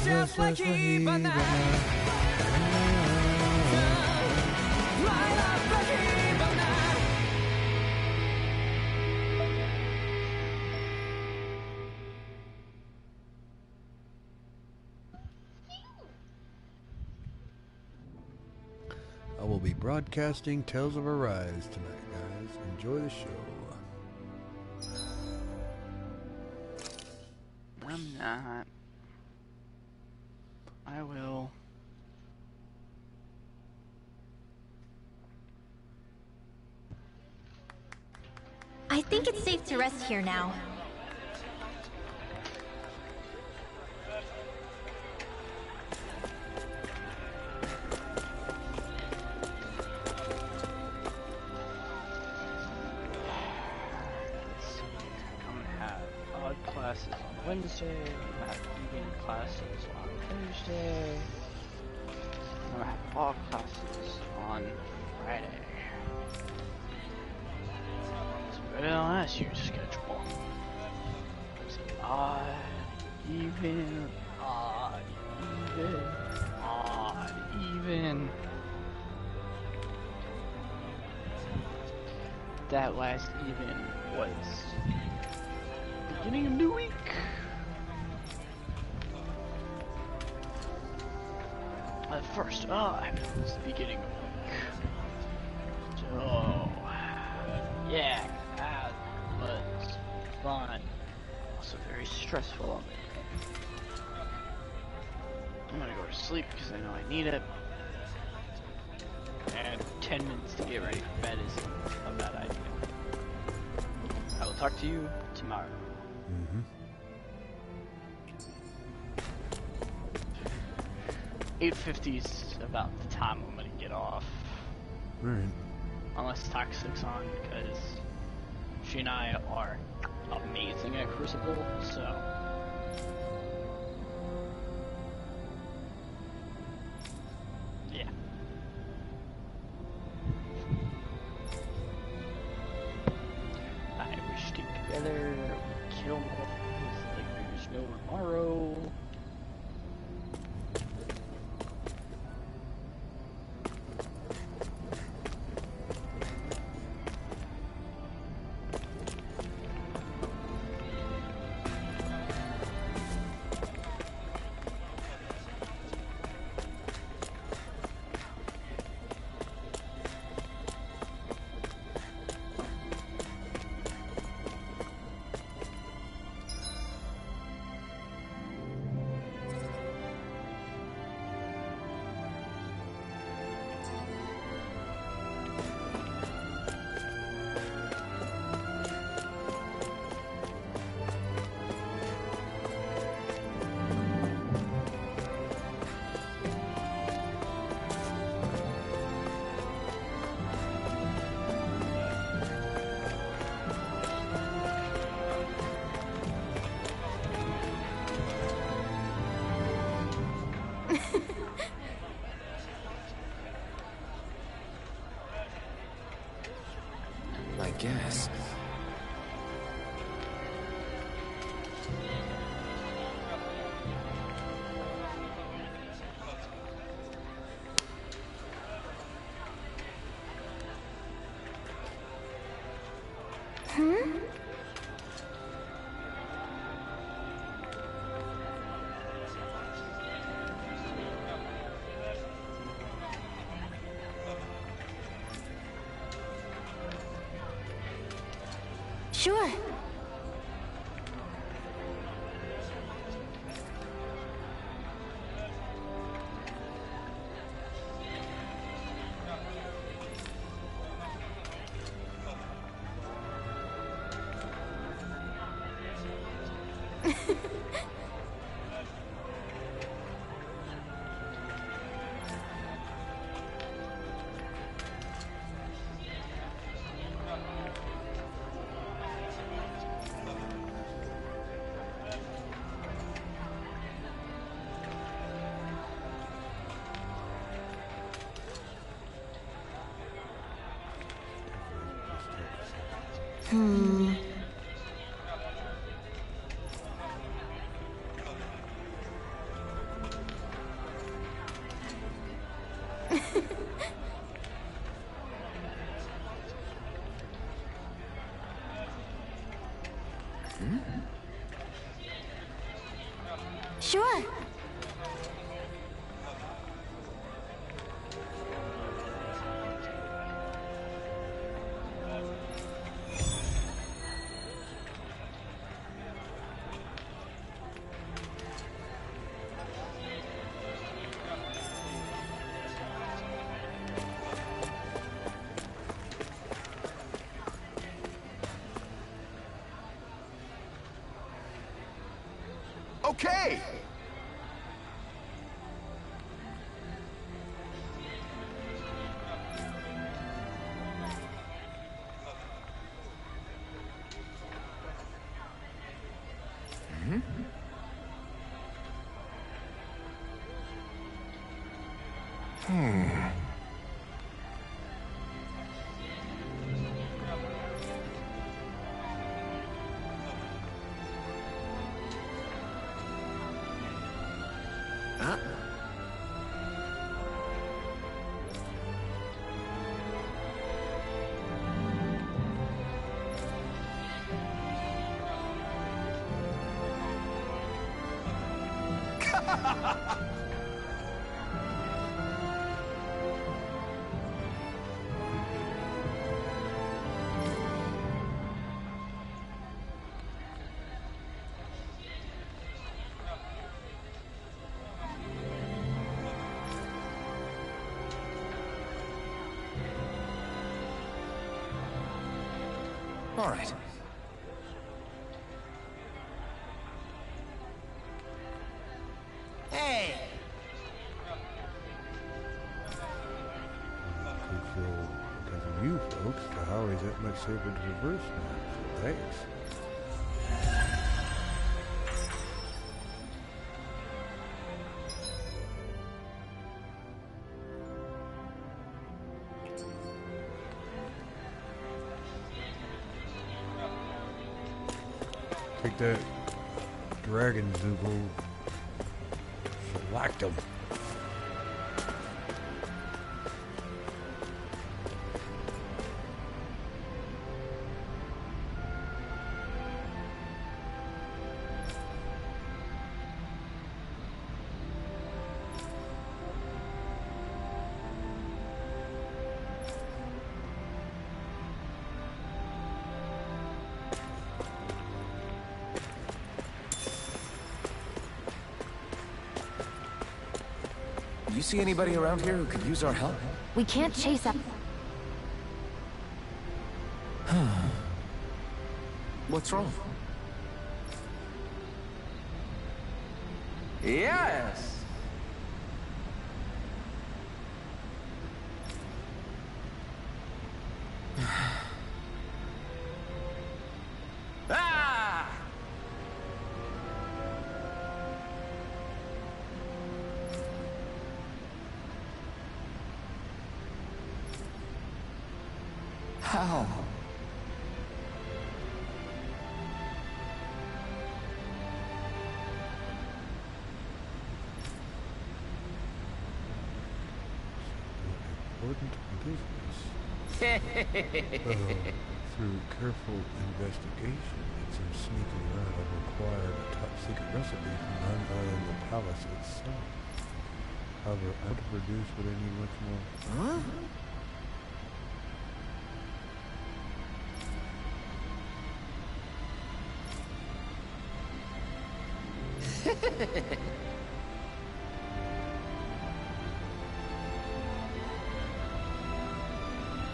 Just like Ivana. Light up like Ivana. I will be broadcasting Tales of Arise tonight, guys. Enjoy the show. I'm not. I will. I think it's safe to rest here now. Classes on Wednesday, I'm gonna have evening classes on Thursday, I'm gonna have fall classes on Friday. It's better than last year's schedule. It's odd, even, odd, even, odd, even. That last even was beginning of new week. First time was the beginning of the week. So yeah, that was fun. Also very stressful of it. I'm gonna go to sleep because I know I need it. And 10 minutes to get ready for bed is a bad idea. I will talk to you tomorrow. 8:50 is about the time I'm gonna get off. Alright. Unless Toxic's on, because she and I are amazing at Crucible, so. Yeah. I wish to together, kill more, like there's no tomorrow. I guess. Sure. Sure. Okay! All right. Hey! Could because of you folks, the highway's that much safer to traverse now. So thanks. Take that dragon Zubo. Shellacked him. You see anybody around here who could use our help? We can't chase up. What's wrong? Yes! Ah! How? Important business. Through careful investigation and some sneaking around, I've acquired a top-secret recipe from none other than the palace itself. However, I want to produce what I need much more. Huh?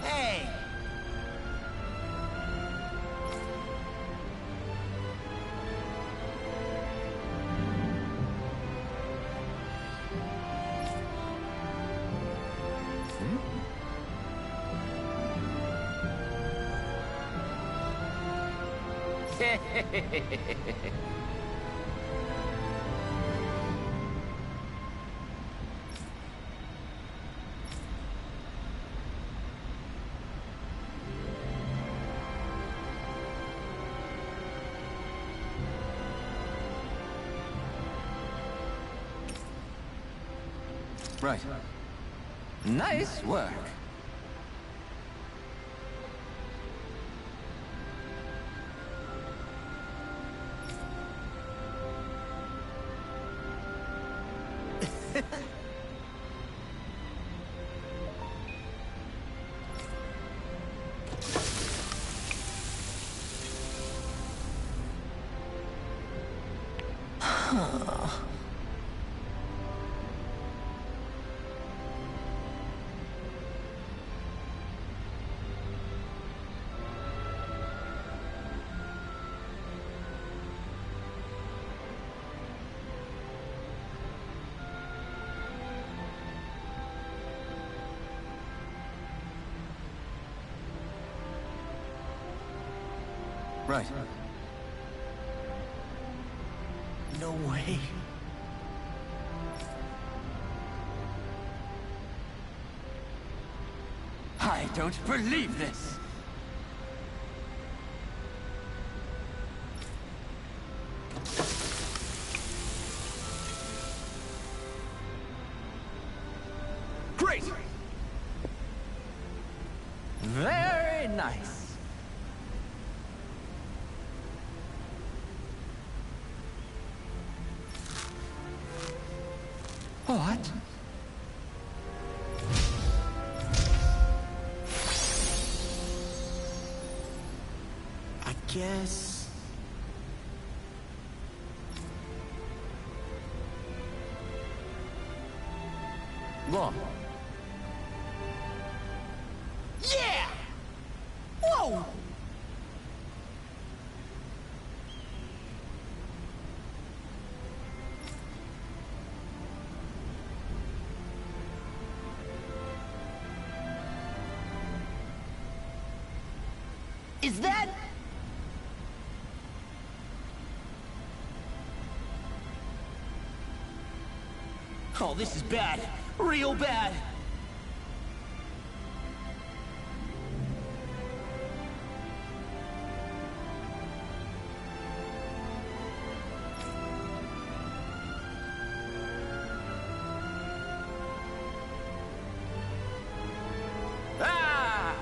Hey! Right. Nice work. Right. No way. I don't believe this. Great! Very nice. What? I guess... Law. Yeah! Whoa! Is that... Oh, this is bad. Real bad. Ah!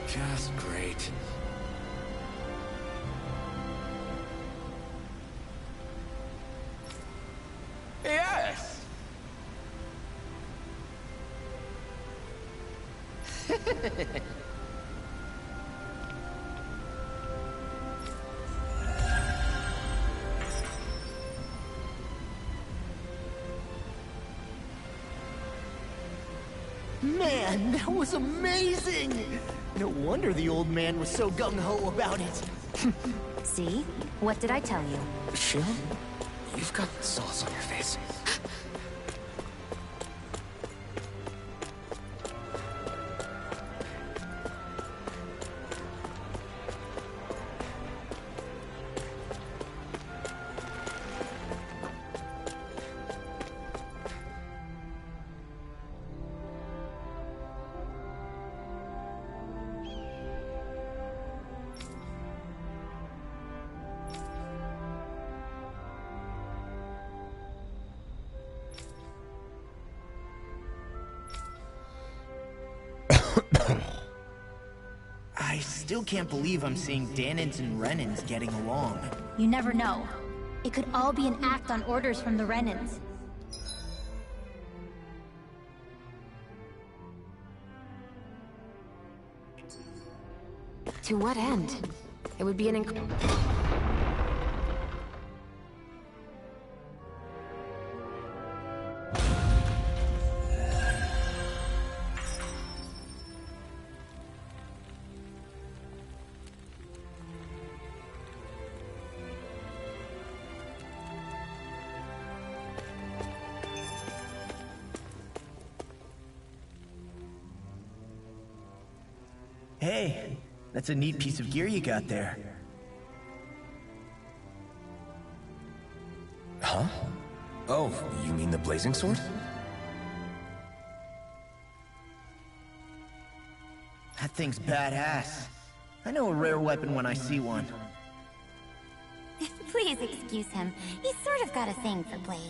Just great. Yes! Man, that was amazing! No wonder the old man was so gung-ho about it. See? What did I tell you? Shill, you've got sauce on your face. I still can't believe I'm seeing Danins and Renins getting along. You never know. It could all be an act on orders from the Renins. To what end? It would be an Hey, that's a neat piece of gear you got there. Huh? Oh, you mean the blazing sword? That thing's badass. I know a rare weapon when I see one. Please excuse him. He's sort of got a thing for blades.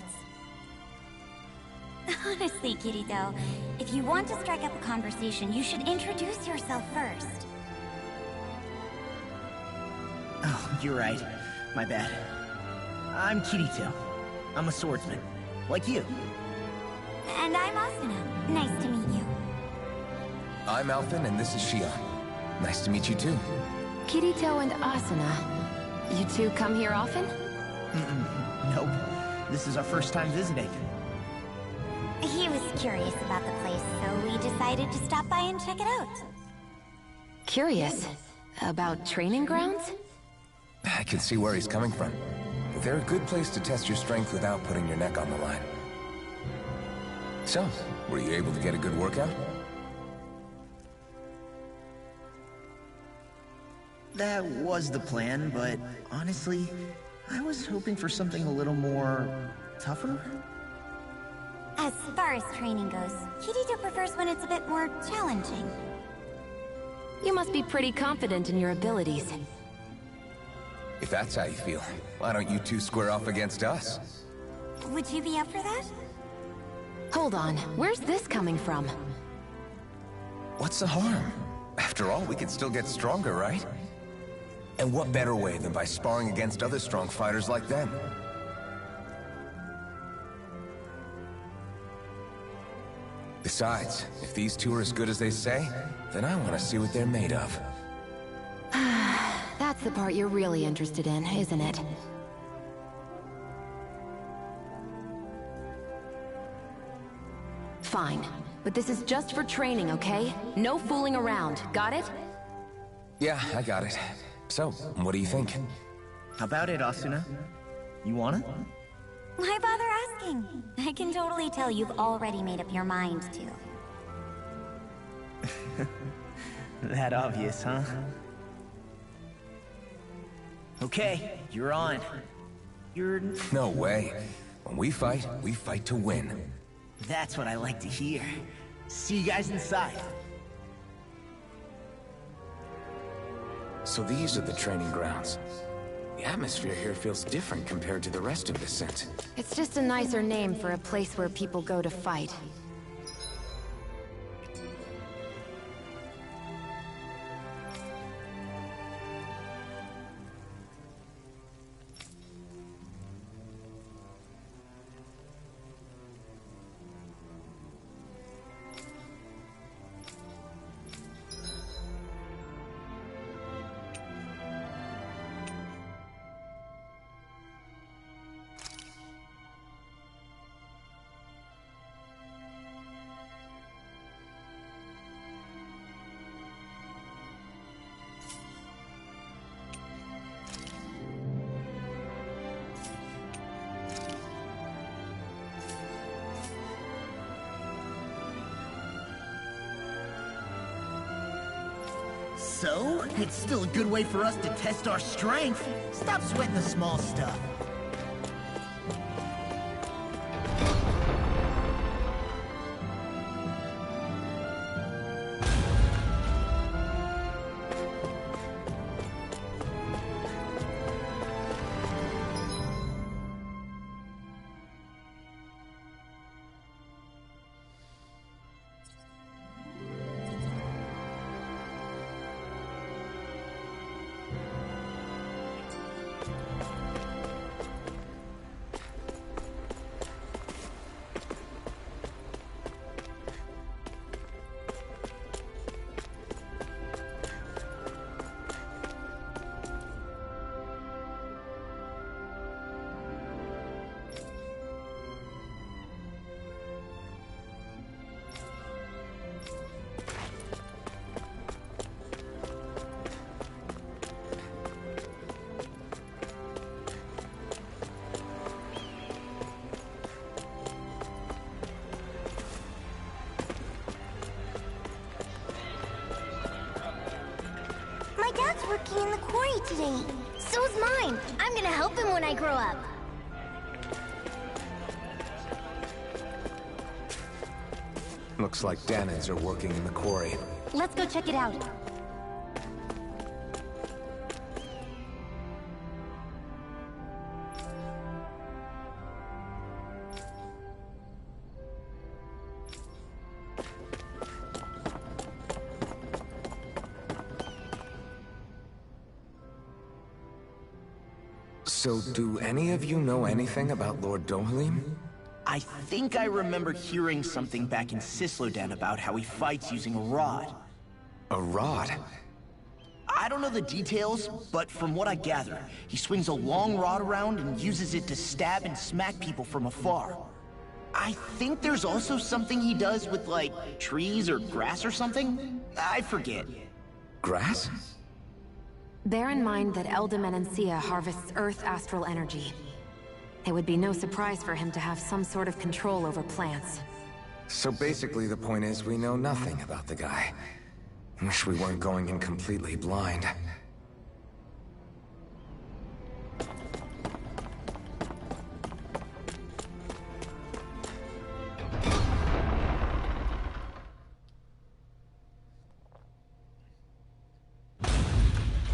Honestly, Kirito, if you want to strike up a conversation, you should introduce yourself first. Oh, you're right. My bad. I'm Kirito. I'm a swordsman. Like you. And I'm Asuna. Nice to meet you. I'm Alphen, and this is Shion. Nice to meet you too. Kirito and Asuna. You two come here often? Nope. This is our first time visiting. He was curious about the place, so we decided to stop by and check it out. Curious. About training grounds? I can see where he's coming from. They're a good place to test your strength without putting your neck on the line. So, were you able to get a good workout? That was the plan, but honestly, I was hoping for something a little more tougher. As far as training goes, Kirito prefers when it's a bit more challenging. You must be pretty confident in your abilities. If that's how you feel, why don't you two square off against us? Would you be up for that? Hold on, where's this coming from? What's the harm? After all, we could still get stronger, right? And what better way than by sparring against other strong fighters like them? Besides, if these two are as good as they say, then I want to see what they're made of. That's the part you're really interested in, isn't it? Fine, but this is just for training, okay? No fooling around, got it? Yeah, I got it. So, what do you think? How about it, Asuna? You wanna? Why bother asking? I can totally tell you've already made up your mind to. That obvious, huh? Okay, you're on. You're... No way. When we fight to win. That's what I like to hear. See you guys inside. So these are the training grounds. The atmosphere here feels different compared to the rest of the set. It's just a nicer name for a place where people go to fight. So, it's still a good way for us to test our strength. Stop sweating the small stuff. working in the quarry today. So's mine. I'm gonna help him when I grow up. Looks like Dahnans are working in the quarry. Let's go check it out. So, do any of you know anything about Lord Dohalim? I think I remember hearing something back in Sislodan about how he fights using a rod. A rod? I don't know the details, but from what I gather, he swings a long rod around and uses it to stab and smack people from afar. I think there's also something he does with, like, trees or grass or something? I forget. Grass? Bear in mind that Elda Menancia harvests Earth astral energy. It would be no surprise for him to have some sort of control over plants. So basically the point is we know nothing about the guy. Wish we weren't going in completely blind.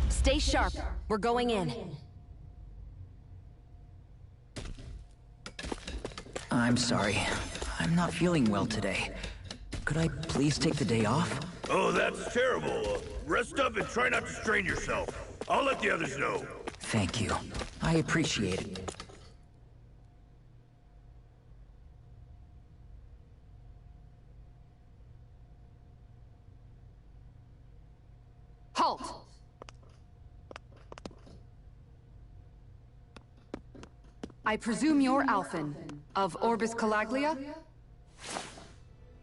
Stay sharp. We're going in. I'm sorry. I'm not feeling well today. Could I please take the day off? Oh, that's terrible. Rest up and try not to strain yourself. I'll let the others know. Thank you. I appreciate it. Halt! I presume you're Alphen, of Orbis Calaglia?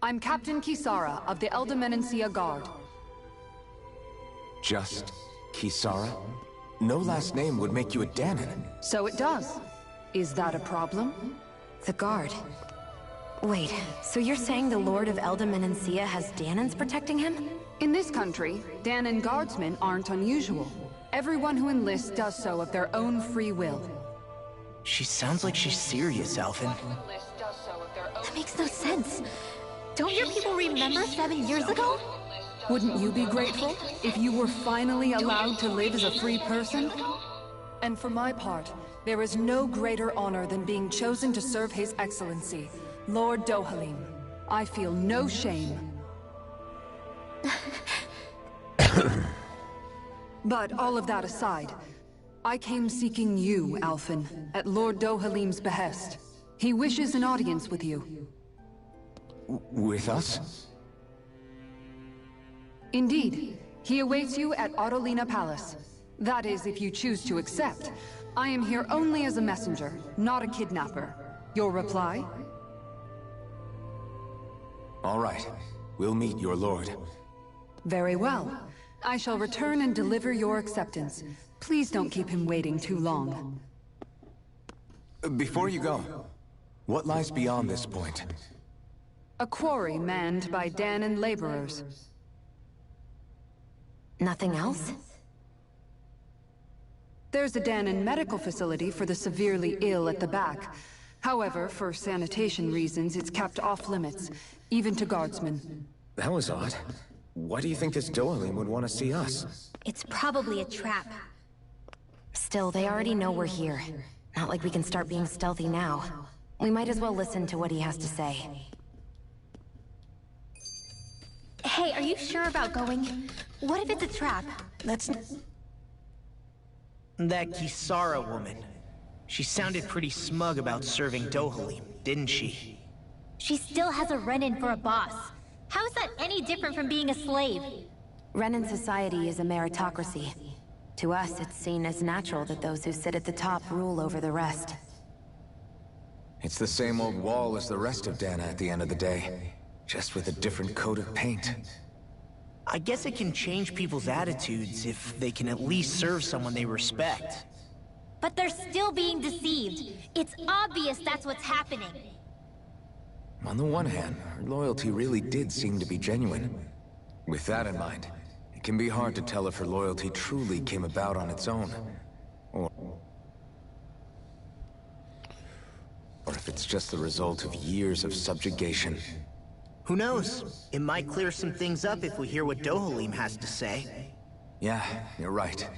I'm Captain Kisara of the Elda Menancia Guard. Just Kisara? No last name would make you a Dahnan. So it does. Is that a problem? The Guard. Wait, so you're saying the Lord of Elda Menancia has Dahnans protecting him? In this country, Dahnan guardsmen aren't unusual. Everyone who enlists does so of their own free will. She sounds like she's serious, Alphen. That makes no sense. Don't your people remember 7 years ago? Wouldn't you be grateful if you were finally allowed to live as a free person? And for my part, there is no greater honor than being chosen to serve His Excellency, Lord Dohalim. I feel no shame. But all of that aside, I came seeking you, Alphen, at Lord Dohalim's behest. He wishes an audience with you. With us? Indeed. He awaits you at Autolina Palace. That is, if you choose to accept. I am here only as a messenger, not a kidnapper. Your reply? All right. We'll meet your lord. Very well. I shall return and deliver your acceptance. Please don't keep him waiting too long. Before you go, what lies beyond this point? A quarry manned by Dahnan laborers. Nothing else? There's a Dahnan medical facility for the severely ill at the back. However, for sanitation reasons, it's kept off limits, even to guardsmen. That was odd. Why do you think this Dohalim would want to see us? It's probably a trap. Still, they already know we're here. Not like we can start being stealthy now. We might as well listen to what he has to say. Hey, are you sure about going? What if it's a trap? That's... That Kisara woman. She sounded pretty smug about serving Dohalim, didn't she? She still has a Renan for a boss. How is that any different from being a slave? Renan society is a meritocracy. To us, it's seen as natural that those who sit at the top rule over the rest. It's the same old wall as the rest of Dahna at the end of the day. Just with a different coat of paint. I guess it can change people's attitudes if they can at least serve someone they respect. But they're still being deceived. It's obvious that's what's happening. On the one hand, her loyalty really did seem to be genuine. With that in mind, it It can be hard to tell if her loyalty truly came about on its own, or if it's just the result of years of subjugation. Who knows? It might clear some things up if we hear what Dohalim has to say. Yeah, you're right.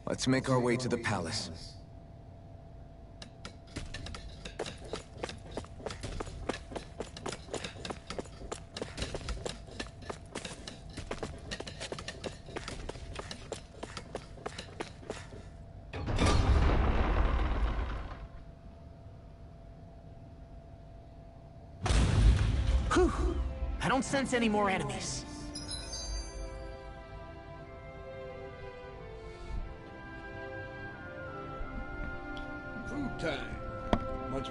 Let's make our way to the palace. Whew! I don't sense any more enemies. Food time. Much.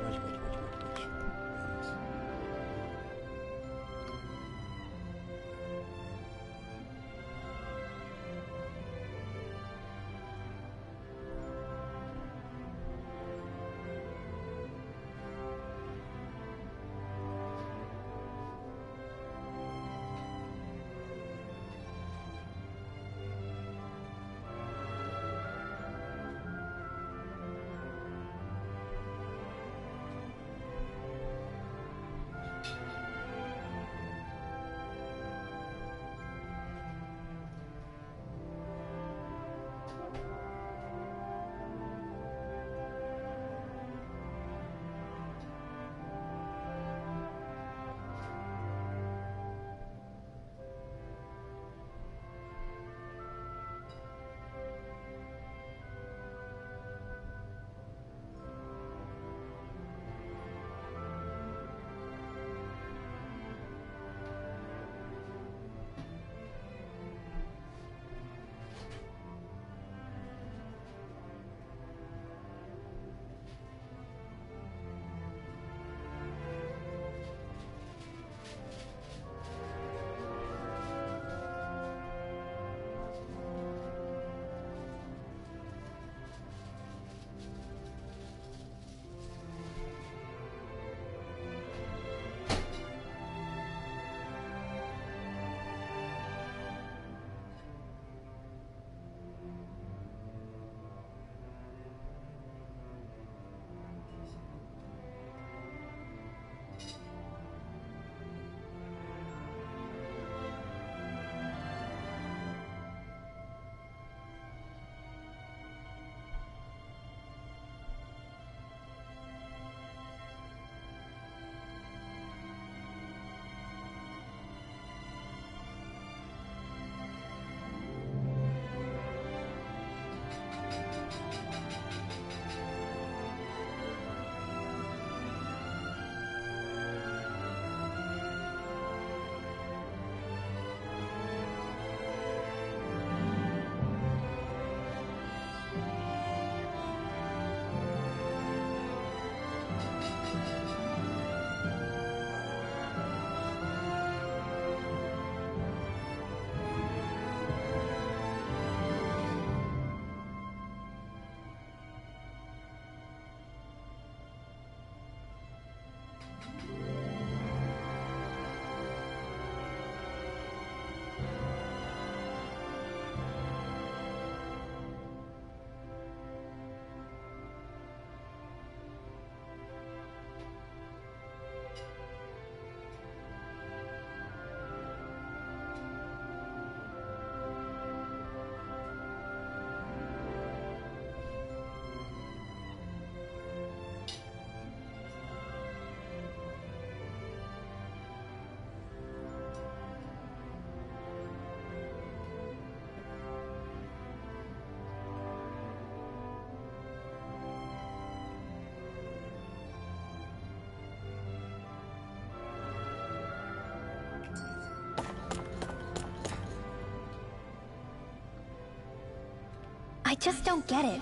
I just don't get it.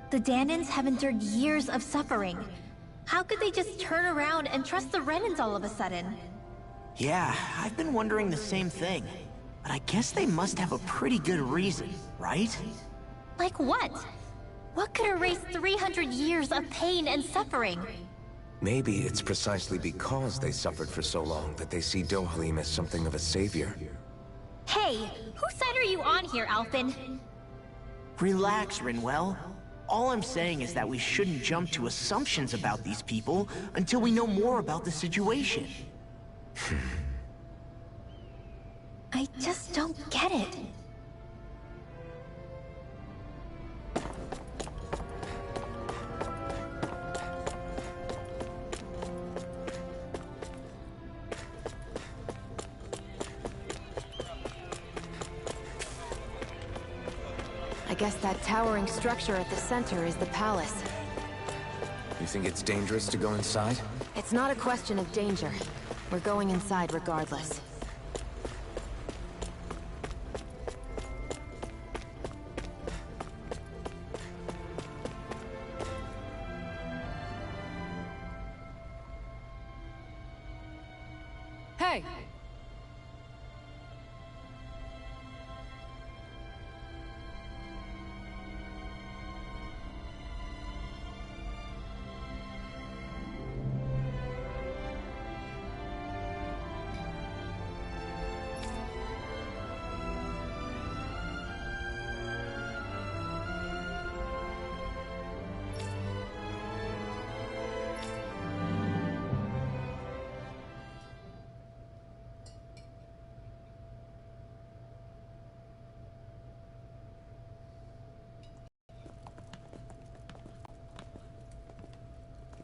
The Danans have endured years of suffering. How could they just turn around and trust the Renans all of a sudden? Yeah, I've been wondering the same thing. But I guess they must have a pretty good reason, right? Like what? What could erase 300 years of pain and suffering? Maybe it's precisely because they suffered for so long that they see Dohalim as something of a savior. Hey, whose side are you on here, Alphen? Relax, Rinwell. All I'm saying is that we shouldn't jump to assumptions about these people until we know more about the situation. I just don't get it. I guess that towering structure at the center is the palace. You think it's dangerous to go inside? It's not a question of danger. We're going inside regardless. Hey!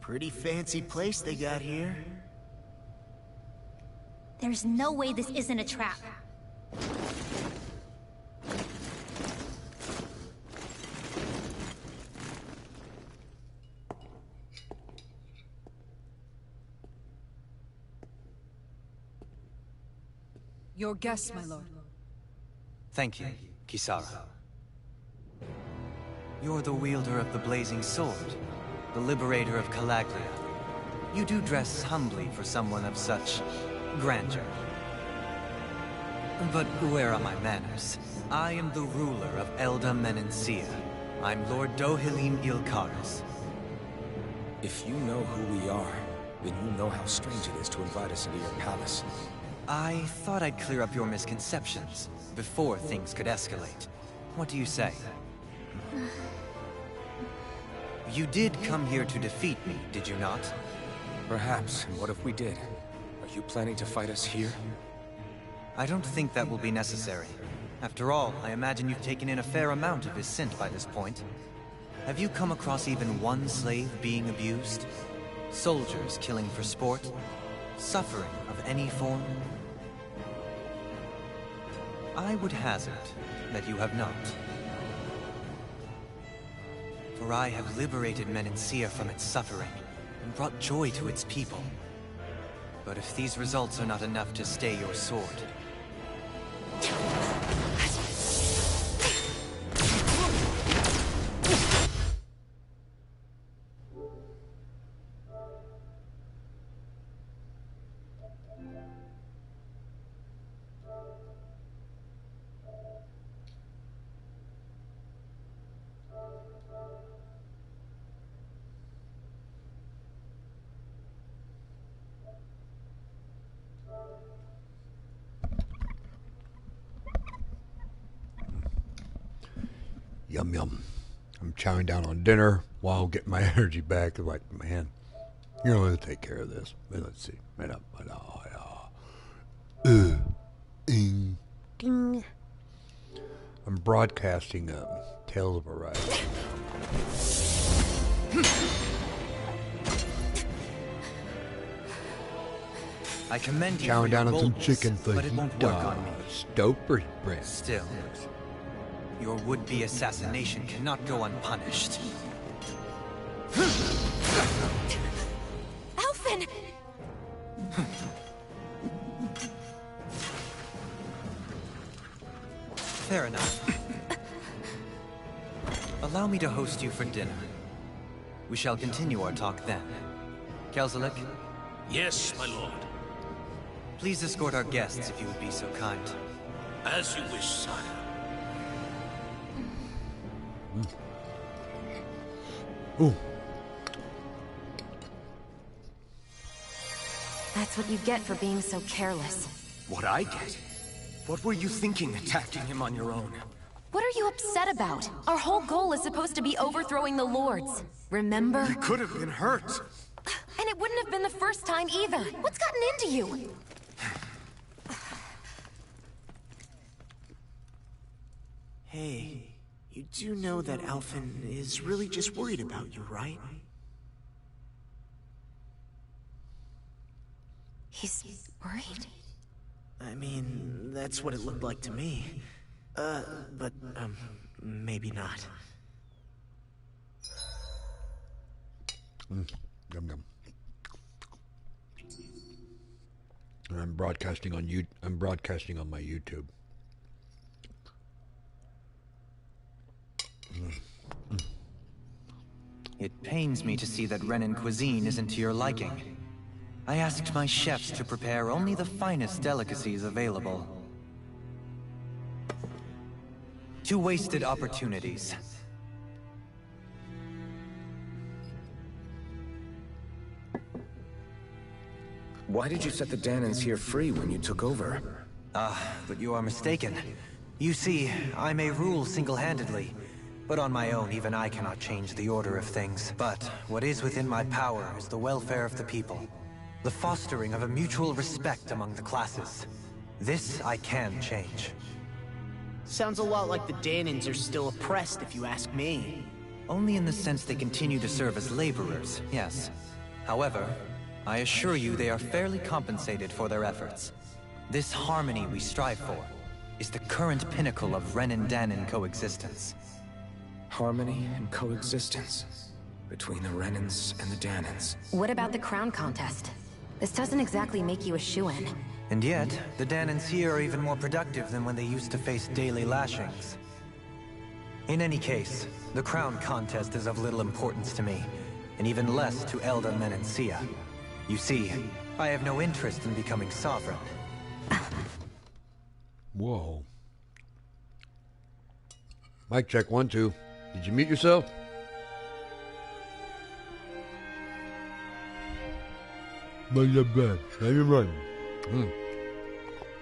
Pretty fancy place they got here. There's no way this isn't a trap. Your guests, my lord. Thank you, Kisara. You're the wielder of the blazing sword, the liberator of Calaglia. You do dress humbly for someone of such grandeur. But where are my manners? I am the ruler of Elda Menancia. I'm Lord Dohalim Ilkaris. If you know who we are, then you know how strange it is to invite us into your palace. I thought I'd clear up your misconceptions before things could escalate. What do you say? You did come here to defeat me, did you not? Perhaps, and what if we did? Are you planning to fight us here? I don't think that will be necessary. After all, I imagine you've taken in a fair amount of his scent by this point. Have you come across even one slave being abused? Soldiers killing for sport? Suffering of any form? I would hazard that you have not. For I have liberated Menancia from its suffering and brought joy to its people. But if these results are not enough to stay your sword... Yum yum. I'm chowing down on dinner while getting my energy back. Like, man, you're going to take care of this. Let's see. Ding. I'm broadcasting Tales of Arise. I commend you Chowing for down your on some boldness, chicken for but it won't work on me. Stove or bread? Still, your would-be assassination cannot go unpunished. Alphen! Fair enough. Allow me to host you for dinner. We shall continue our talk then. Kelzelik? Yes, my lord. Please escort our guests if you would be so kind. As you wish, sire. Ooh. That's what you get for being so careless. What I get? What were you thinking attacking him on your own? What are you upset about? Our whole goal is supposed to be overthrowing the Lords. Remember? He could have been hurt. And it wouldn't have been the first time either. What's gotten into you? Hey, you do know that Alphen is really just worried about you, right? He's worried? I mean, that's what it looked like to me. But maybe not. Yum yum. I'm broadcasting on I'm broadcasting on my YouTube. It pains me to see that Renan cuisine isn't to your liking. I asked my chefs to prepare only the finest delicacies available. 2 wasted opportunities. Why did you set the Danans here free when you took over? But you are mistaken. You see, I may rule single-handedly, but on my own, even I cannot change the order of things. But what is within my power is the welfare of the people. The fostering of a mutual respect among the classes. This I can change. Sounds a lot like the Danans are still oppressed, if you ask me. Only in the sense they continue to serve as laborers, yes. However, I assure you they are fairly compensated for their efforts. This harmony we strive for is the current pinnacle of Renan-Danan coexistence. Harmony and coexistence between the Renans and the Danans. What about the crown contest? This doesn't exactly make you a shoo-in. And yet, the Danans here are even more productive than when they used to face daily lashings. In any case, the crown contest is of little importance to me, and even less to Elda Menancia. You see, I have no interest in becoming sovereign. Whoa. Mic check 1 2. Did you mute yourself?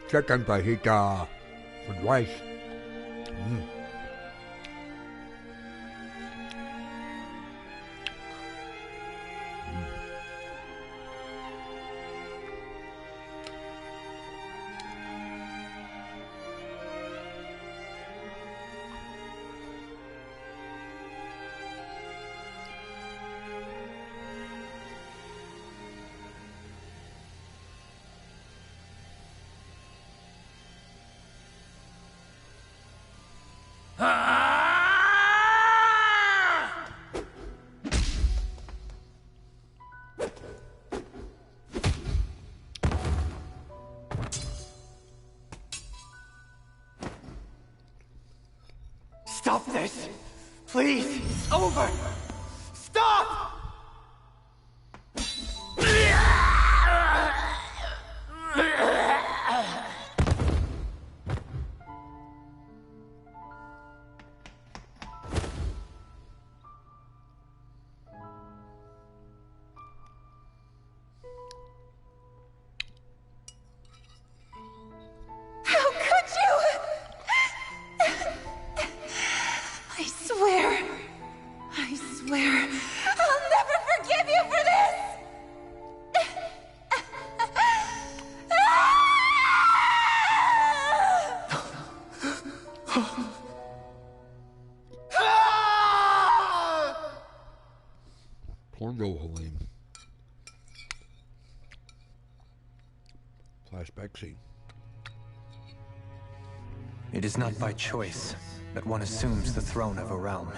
Check and pahita for twice. Stop this! Please! It's over! Stop! How could you? I swear, I'll never forgive you for this! Poor Rohalim. Flashback scene. It is not by choice that one assumes the throne of a realm.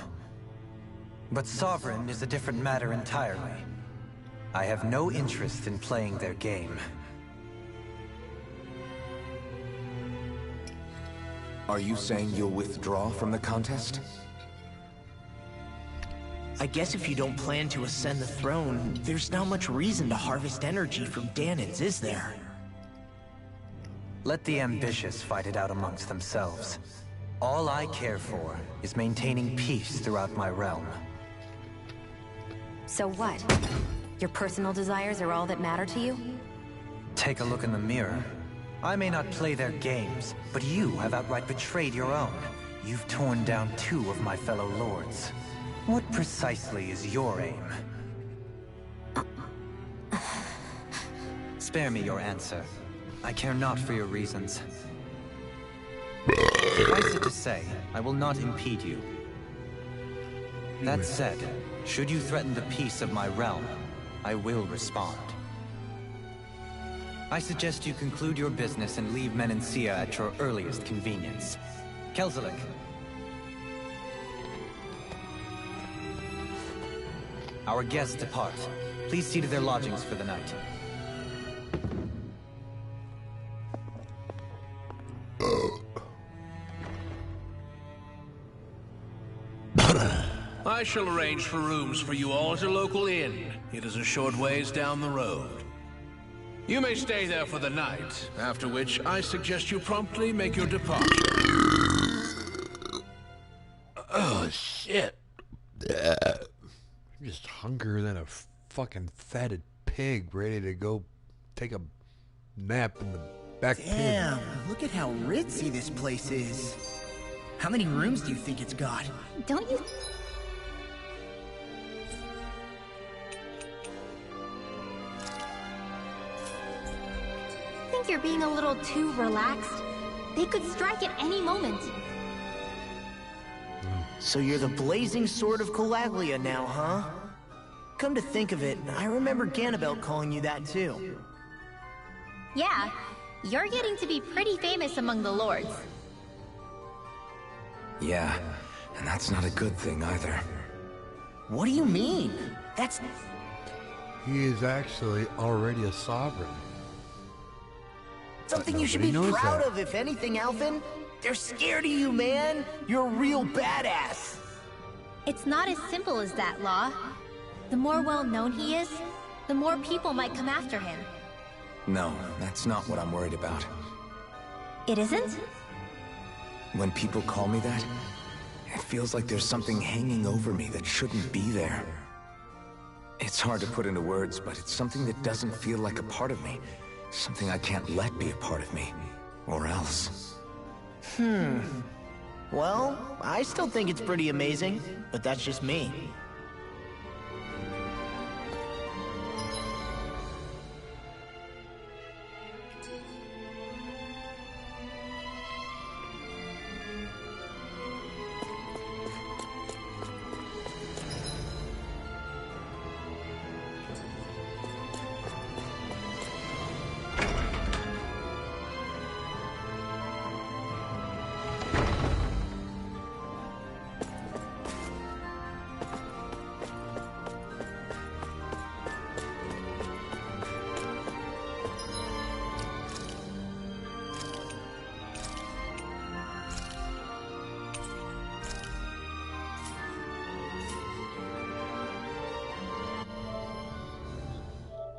But sovereign is a different matter entirely. I have no interest in playing their game. Are you saying you'll withdraw from the contest? I guess if you don't plan to ascend the throne, there's not much reason to harvest energy from Danans, is there? Let the ambitious fight it out amongst themselves. All I care for is maintaining peace throughout my realm. So what? Your personal desires are all that matter to you? Take a look in the mirror. I may not play their games, but you have outright betrayed your own. You've torn down 2 of my fellow lords. What precisely is your aim? Spare me your answer. I care not for your reasons. Suffice it to say, I will not impede you. That said, should you threaten the peace of my realm, I will respond. I suggest you conclude your business and leave Menancia at your earliest convenience. Kelzelik. Our guests depart. Please see to their lodgings for the night. I shall arrange for rooms for you all at a local inn. It is a short ways down the road. You may stay there for the night, after which I suggest you promptly make your departure. Oh, shit. I'm just hungrier than a fucking fatted pig ready to go take a nap in the back pit. Damn, look at how ritzy this place is. How many rooms do you think it's got? Don't you... think you're being a little too relaxed? They could strike at any moment. So you're the blazing sword of Colaglia now, huh? Come to think of it, I remember Ganabelt calling you that too. Yeah, you're getting to be pretty famous among the lords. Yeah, and that's not a good thing either. What do you mean? That's... He is actually already a sovereign. Something you should be proud of, if anything, Alphen. They're scared of you, man. You're a real badass. It's not as simple as that, Law. The more well-known he is, the more people might come after him. No, that's not what I'm worried about. It isn't? When people call me that, it feels like there's something hanging over me that shouldn't be there. It's hard to put into words, but it's something that doesn't feel like a part of me. Something I can't let be a part of me. Or else. Well, I still think it's pretty amazing, but that's just me.